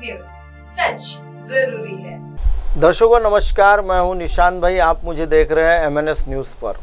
News, सच जरूरी है। दर्शकों नमस्कार, मैं हूं निशांत भाई, आप मुझे देख रहे हैं MNS न्यूज़ पर।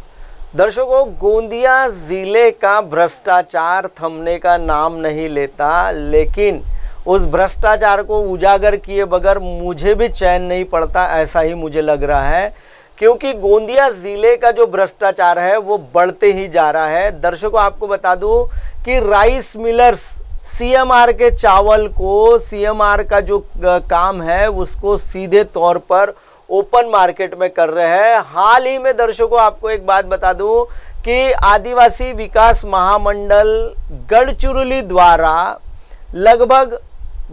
दर्शकों, गोंदिया ज़िले का भ्रष्टाचार थमने का नाम नहीं लेता, लेकिन उस भ्रष्टाचार को उजागर किए बगैर मुझे भी चैन नहीं पड़ता, ऐसा ही मुझे लग रहा है, क्योंकि गोंदिया ज़िले का जो भ्रष्टाचार है वो बढ़ते ही जा रहा है। दर्शकों आपको बता दूं कि राइस मिलर्स CMR के चावल को, CMR का जो काम है उसको सीधे तौर पर ओपन मार्केट में कर रहे हैं। हाल ही में दर्शकों आपको एक बात बता दूं कि आदिवासी विकास महामंडल गढ़चिरौली द्वारा लगभग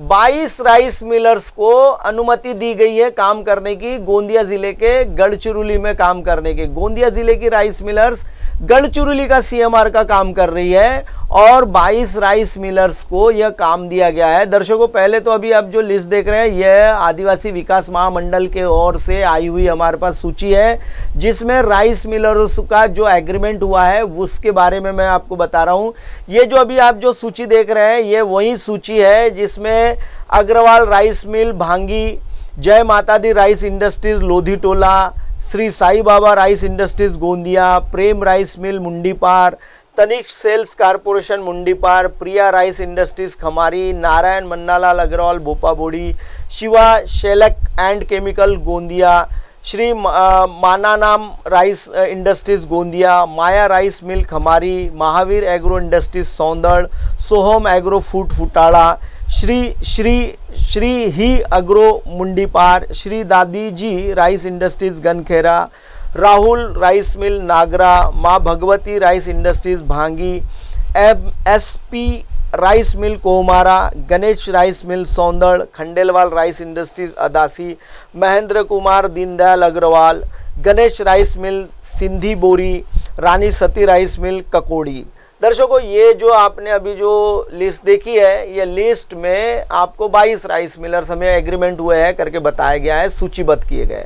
22 राइस मिलर्स को अनुमति दी गई है काम करने की, गोंदिया ज़िले के गढ़चिरौली में काम करने की। गोंदिया ज़िले की राइस मिलर्स गढ़चिरौली का CMR का काम कर रही है और 22 राइस मिलर्स को यह काम दिया गया है। दर्शकों पहले तो अभी आप जो लिस्ट देख रहे हैं यह आदिवासी विकास महामंडल के ओर से आई हुई हमारे पास सूची है, जिसमें राइस मिलर्स का जो एग्रीमेंट हुआ है उसके बारे में मैं आपको बता रहा हूँ। ये जो अभी आप जो सूची देख रहे हैं ये वही सूची है जिसमें Agarwal rice mill Bhangi, Jai Mata Di rice industries Lodhitola, Shri Sai Baba rice industries Gondia, Prem rice mill Mundipar, Tanishq sales corporation Mundipar, Priya rice industries Khamari, Narayan Mannalal Agrawal Bhopabodi, Shiva shellac and chemical Gondia, Shri Mananam rice industries Gondia, Maya rice mill Khamari, Mahavir agro industries Saundad, Soham agro food Phutada, Shri ही agro Mundipar, Shri Dadi ji rice industries Gankhera, Rahul rice mill Nagra, Maa Bhagwati rice industries भांगी, SP rice mill Kohmara, Ganesh rice mill Saundad, Khandelwal rice industries Adasi, Mahendra Kumar Deendayal Agrawal, Ganesh rice mill Sindhi Bori, Rani सती rice mill ककोड़ी। दर्शकों ये जो आपने अभी जो list देखी है, ये लिस्ट में आपको 22 राइस मिलर्स हमें एग्रीमेंट हुए हैं करके बताया गया है, सूचीबद्ध किए गए।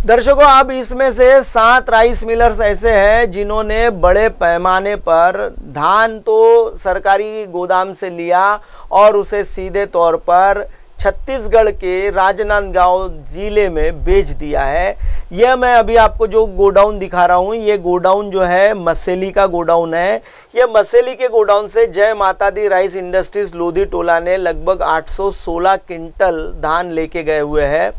दर्शकों अब इसमें से 7 राइस मिलर्स ऐसे हैं जिन्होंने बड़े पैमाने पर धान तो सरकारी गोदाम से लिया और उसे सीधे तौर पर छत्तीसगढ़ के राजनांदगांव ज़िले में बेच दिया है। यह मैं अभी आपको जो गोडाउन दिखा रहा हूँ, ये गोडाउन जो है मसेली का गोडाउन है। यह मसेली के गोडाउन से जय माता दी राइस इंडस्ट्रीज लोधीटोला ने लगभग 816 क्विंटल धान लेके गए हुए हैं।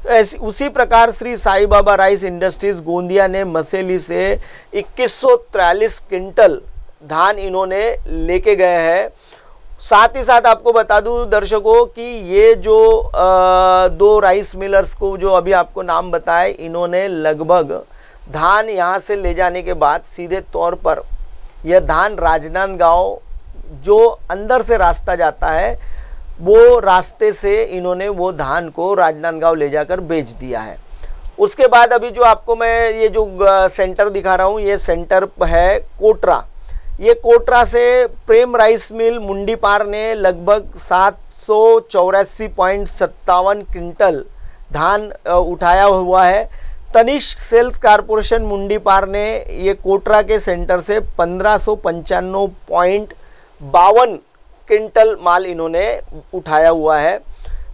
तो उसी प्रकार श्री साई बाबा राइस इंडस्ट्रीज गोंदिया ने मसेली से 2143 क्विंटल धान इन्होंने लेके गए हैं। साथ ही साथ आपको बता दूं दर्शकों कि ये जो 2 राइस मिलर्स को जो अभी आपको नाम बताए, इन्होंने लगभग धान यहाँ से ले जाने के बाद सीधे तौर पर यह धान राजनांदगांव जो अंदर से रास्ता जाता है वो रास्ते से इन्होंने वो धान को राजनांदगांव ले जाकर बेच दिया है। उसके बाद अभी जो आपको मैं ये जो सेंटर दिखा रहा हूँ, ये सेंटर है कोटरा। ये कोटरा से प्रेम राइस मिल मुंडीपार ने लगभग 784.57 क्विंटल धान उठाया हुआ है। तनिष्क सेल्स कारपोरेशन मुंडीपार ने ये कोटरा के सेंटर से 1595.52 क्विंटल माल इन्होंने उठाया हुआ है।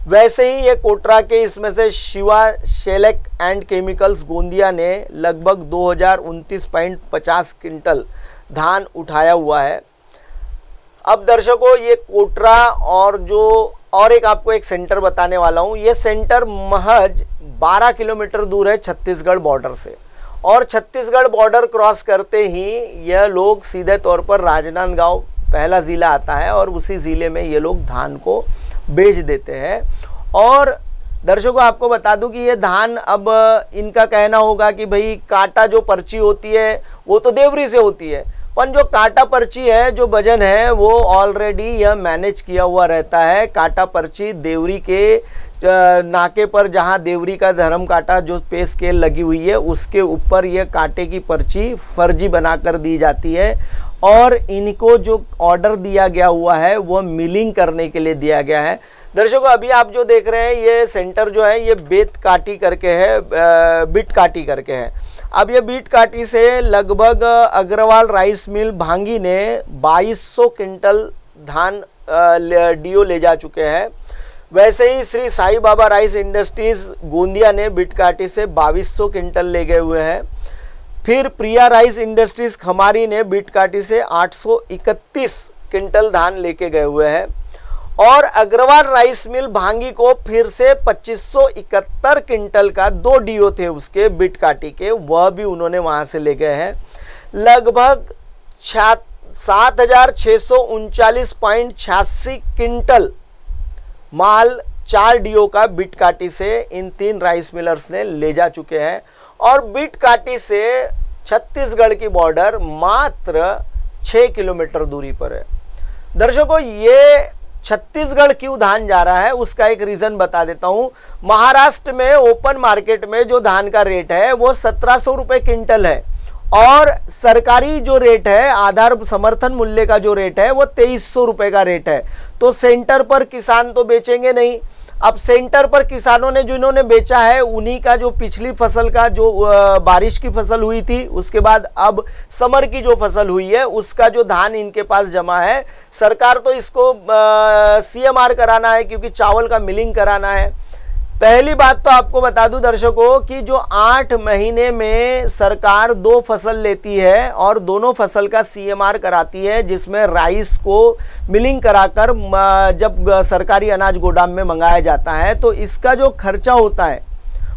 वैसे ही ये कोटरा के इसमें से Shiva shellac and chemicals Gondia ने लगभग 2029.50 क्विंटल धान उठाया हुआ है। अब दर्शकों ये कोटरा और एक आपको एक सेंटर बताने वाला हूँ। ये सेंटर महज 12 किलोमीटर दूर है छत्तीसगढ़ बॉर्डर से, और छत्तीसगढ़ बॉर्डर क्रॉस करते ही यह लोग सीधे तौर पर राजनांदगांव पहला ज़िला आता है और उसी ज़िले में ये लोग धान को बेच देते हैं। और दर्शकों आपको बता दूं कि ये धान अब इनका कहना होगा कि भाई काटा जो पर्ची होती है वो तो देवरी से होती है, पर जो काटा पर्ची है जो वजन है वो ऑलरेडी यह मैनेज किया हुआ रहता है। काटा पर्ची देवरी के नाके पर जहां देवरी का धर्म काटा जो पे स्केल लगी हुई है उसके ऊपर यह कांटे की पर्ची फर्जी बनाकर दी जाती है, और इनको जो ऑर्डर दिया गया हुआ है वह मिलिंग करने के लिए दिया गया है। दर्शकों अभी आप जो देख रहे हैं ये सेंटर जो है ये बीट काटी करके है। अब ये बीट काटी से लगभग अग्रवाल राइस मिल भांगी ने 2200 क्विंटल धान डीओ ले जा चुके हैं। वैसे ही श्री साईं बाबा राइस इंडस्ट्रीज गोंदिया ने बिटकाटी से 2200 क्विंटल ले गए हुए हैं। फिर प्रिया राइस इंडस्ट्रीज खमारी ने बिटकाटी से 831 क्विंटल धान लेके गए हुए हैं। और अग्रवाल राइस मिल भांगी को फिर से 2571 क्विंटल का 2 डीओ थे उसके बिटकाटी के, वह भी उन्होंने वहां से ले गए हैं। लगभग 7639.86 क्विंटल माल 4 डीओ का बिटकाटी से इन 3 राइस मिलर्स ने ले जा चुके हैं। और बिटकाटी से छत्तीसगढ़ की बॉर्डर मात्र 6 किलोमीटर दूरी पर है। दर्शकों, ये छत्तीसगढ़ क्यों धान जा रहा है उसका एक रीजन बता देता हूं। महाराष्ट्र में ओपन मार्केट में जो धान का रेट है वो 1700 रुपये क्विंटल है और सरकारी जो रेट है, आधार समर्थन मूल्य का जो रेट है वो 2300 रुपये का रेट है। तो सेंटर पर किसान तो बेचेंगे नहीं। अब सेंटर पर किसानों ने जो इन्होंने बेचा है उन्हीं का जो पिछली फसल का जो बारिश की फसल हुई थी, उसके बाद अब समर की जो फसल हुई है उसका जो धान इनके पास जमा है। सरकार तो इसको CMR कराना है क्योंकि चावल का मिलिंग कराना है। पहली बात तो आपको बता दूं दर्शकों कि जो 8 महीने में सरकार 2 फसल लेती है और दोनों फसल का CMR कराती है, जिसमें राइस को मिलिंग कराकर जब सरकारी अनाज गोदाम में मंगाया जाता है तो इसका जो खर्चा होता है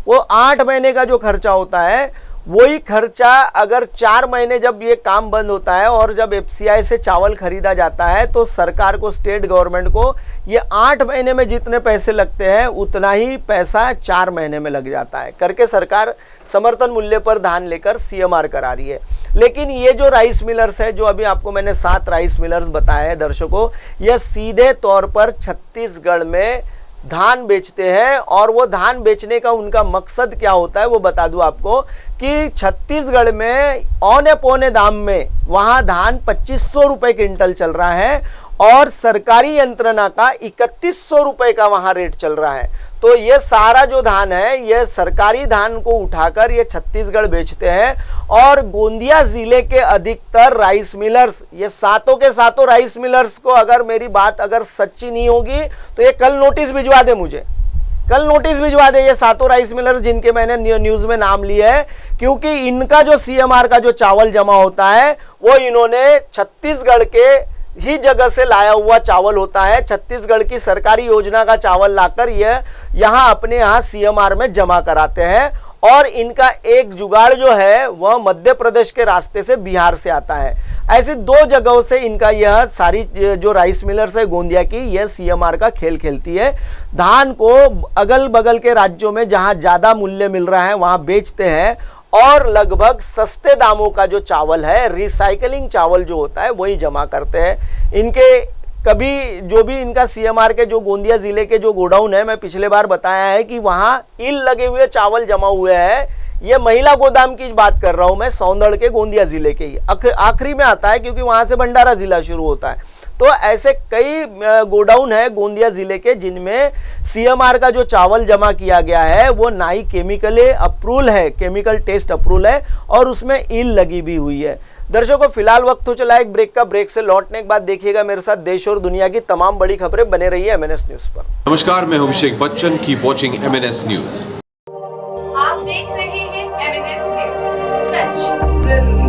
वो 8 महीने का जो खर्चा होता है वही खर्चा अगर 4 महीने जब ये काम बंद होता है और जब FCI से चावल खरीदा जाता है तो सरकार को, स्टेट गवर्नमेंट को ये 8 महीने में जितने पैसे लगते हैं उतना ही पैसा 4 महीने में लग जाता है करके सरकार समर्थन मूल्य पर धान लेकर CMR करा रही है। लेकिन ये जो राइस मिलर्स है, जो अभी आपको मैंने 7 राइस मिलर्स बताए हैं दर्शकों, यह सीधे तौर पर छत्तीसगढ़ में धान बेचते हैं। और वो धान बेचने का उनका मकसद क्या होता है वो बता दूं आपको कि छत्तीसगढ़ में औने पौने दाम में वहां धान 2500 रुपये क्विंटल चल रहा है और सरकारी यंत्रणा का 3100 रुपये का वहां रेट चल रहा है। तो ये सारा जो धान है ये सरकारी धान को उठाकर ये छत्तीसगढ़ बेचते हैं। और गोंदिया जिले के अधिकतर राइस मिलर्स, ये सातों के सातों राइस मिलर्स को अगर मेरी बात अगर सच्ची नहीं होगी तो ये कल नोटिस भिजवा दे, मुझे कल नोटिस भिजवा दे ये सातों राइस मिलर्स जिनके मैंने न्यूज में नाम लिए है, क्योंकि इनका जो CMR का जो चावल जमा होता है वो इन्होंने छत्तीसगढ़ के ही जगह से लाया हुआ चावल होता है। छत्तीसगढ़ की सरकारी योजना का चावल लाकर ये यहाँ अपने यहाँ CMR में जमा कराते हैं। और इनका एक जुगाड़ जो है वह मध्य प्रदेश के रास्ते से बिहार से आता है। ऐसी 2 जगहों से इनका यह सारी जो राइस मिलर्स है गोंदिया की, यह CMR का खेल खेलती है। धान को अगल बगल के राज्यों में जहां ज़्यादा मूल्य मिल रहा है वहां बेचते हैं और लगभग सस्ते दामों का जो चावल है, रिसाइकलिंग चावल जो होता है वही जमा करते हैं। इनके कभी जो भी इनका CMR के जो गोंदिया ज़िले के जो गोडाउन है, मैं पिछले बार बताया है कि वहाँ ईल लगे हुए चावल जमा हुए हैं। ये महिला गोदाम की बात कर रहा हूँ मैं, सौंदड़ के गोंदिया ज़िले के ही आखिरी में आता है क्योंकि वहाँ से भंडारा ज़िला शुरू होता है। तो ऐसे कई गोडाउन है गोंदिया ज़िले के जिनमें CMR का जो चावल जमा किया गया है वो ना ही केमिकली अप्रूवल है, केमिकल टेस्ट अप्रूवल है और उसमें ईल लगी भी हुई है। दर्शकों, फिलहाल वक्त हो चला एक ब्रेक का। ब्रेक से लौटने के बाद देखिएगा मेरे साथ देश और दुनिया की तमाम बड़ी खबरें। बने रहिए MNS न्यूज पर। नमस्कार, मैं हूं Abhishek Bachchan. Keep watching MNS news. आप देख रहे हैं MNS न्यूज, सच जरूरी।